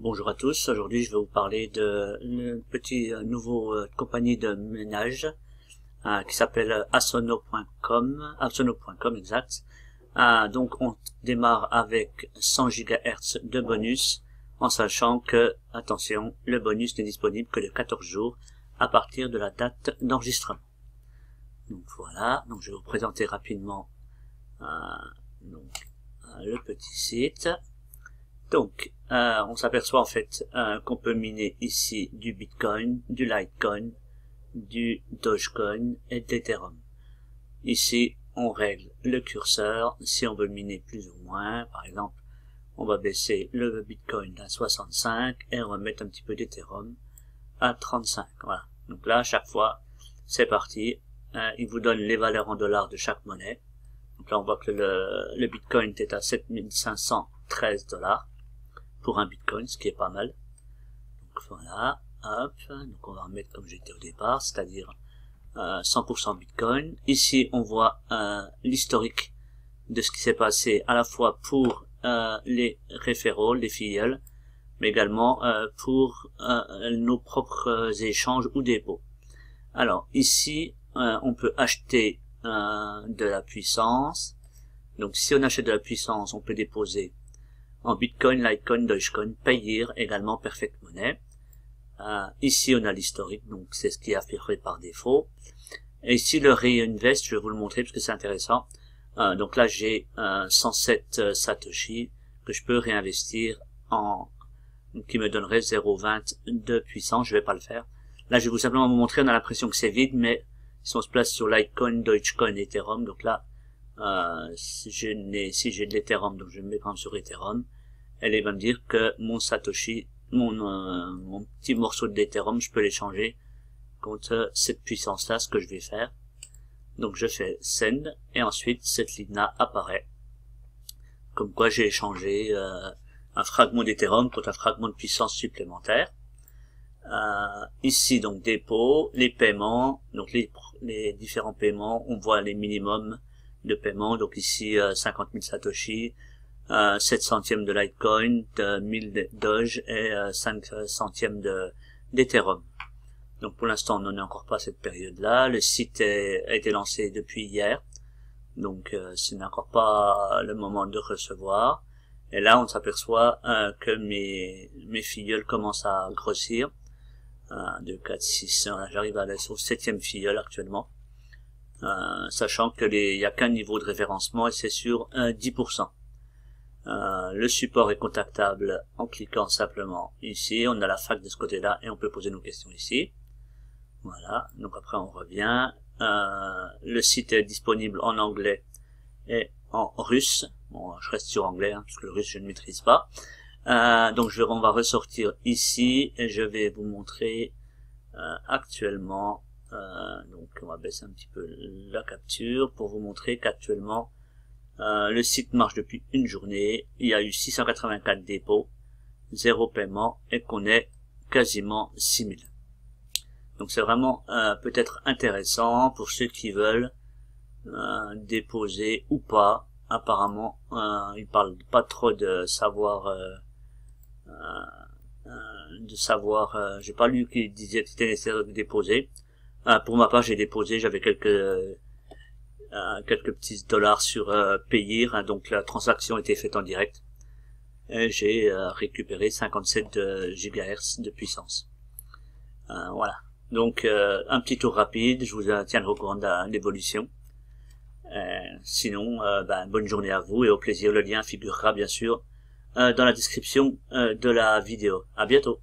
Bonjour à tous, aujourd'hui je vais vous parler de une petite nouveau compagnie de ménage qui s'appelle Asono.com exact. Donc on démarre avec 100 GHz de bonus en sachant que, attention, le bonus n'est disponible que de 14 jours à partir de la date d'enregistrement. Donc voilà, donc je vais vous présenter rapidement le petit site. Donc, on s'aperçoit en fait qu'on peut miner ici du Bitcoin, du Litecoin, du Dogecoin et de l'Ethereum. Ici, on règle le curseur si on veut le miner plus ou moins. Par exemple, on va baisser le Bitcoin à 65 et on va mettre un petit peu d'Ethereum à 35. Voilà. Donc là, à chaque fois, c'est parti. Il vous donne les valeurs en dollars de chaque monnaie. Donc là, on voit que le Bitcoin est à 7513 $. Pour un Bitcoin, ce qui est pas mal. Donc voilà, hop, donc on va remettre comme j'étais au départ, c'est-à-dire 100% Bitcoin. Ici, on voit l'historique de ce qui s'est passé à la fois pour les référals, les filleuls, mais également pour nos propres échanges ou dépôts. Alors ici, on peut acheter de la puissance. Donc si on achète de la puissance, on peut déposer en Bitcoin, Litecoin, Dogecoin, Payeer, également Perfect Money. Ici, on a l'historique, donc c'est ce qui est affiché par défaut. Et ici, le Reinvest, je vais vous le montrer parce que c'est intéressant. Donc là, j'ai 107 Satoshi que je peux réinvestir qui me donnerait 0,20 de puissance. Je vais pas le faire. Là, je vais vous simplement vous montrer, on a l'impression que c'est vide, mais si on se place sur Litecoin, Dogecoin, Ethereum, donc là, si j'ai de l'Ethereum, donc je me mets par exemple sur Ethereum, elle va me dire que mon Satoshi, mon petit morceau d'Ethereum, je peux l'échanger contre cette puissance-là, ce que je vais faire. Donc je fais Send, et ensuite cette ligne-là apparaît, comme quoi j'ai échangé un fragment d'Ethereum contre un fragment de puissance supplémentaire. Ici donc dépôt, les paiements, donc les différents paiements, on voit les minimums de paiement, donc ici 50 000 Satoshi, 7 centièmes de Litecoin, 1000 de Doge et 5 centièmes d'Ethereum. Donc pour l'instant on n'en est encore pas à cette période-là. Le site a été lancé depuis hier, donc ce n'est encore pas le moment de recevoir. Et là on s'aperçoit que mes filleuls commencent à grossir. 2, 4, 6, j'arrive à aller au 7e filleul actuellement. Sachant que il y a qu'un niveau de référencement et c'est sur 10%. Le support est contactable en cliquant simplement ici. On a la fac de ce côté-là et on peut poser nos questions ici. Voilà. Donc après on revient. Le site est disponible en anglais et en russe. Bon, je reste sur anglais parce que le russe je ne maîtrise pas. Donc on va ressortir ici et je vais vous montrer actuellement. Donc on va baisser un petit peu la capture pour vous montrer qu'actuellement le site marche depuis une journée. Il y a eu 684 dépôts, 0 paiement et qu'on est quasiment 6000. Donc c'est vraiment peut-être intéressant pour ceux qui veulent déposer ou pas. Apparemment ils parlent pas trop de savoir j'ai pas lu qu'il disait que c'était nécessaire de déposer. Pour ma part, j'ai déposé, j'avais quelques petits dollars sur Payeer, donc la transaction était faite en direct. Et j'ai récupéré 57 GHz de puissance. Voilà. Donc un petit tour rapide, je vous tiendrai au courant de l'évolution. Sinon, bonne journée à vous et au plaisir. Le lien figurera bien sûr dans la description de la vidéo. À bientôt.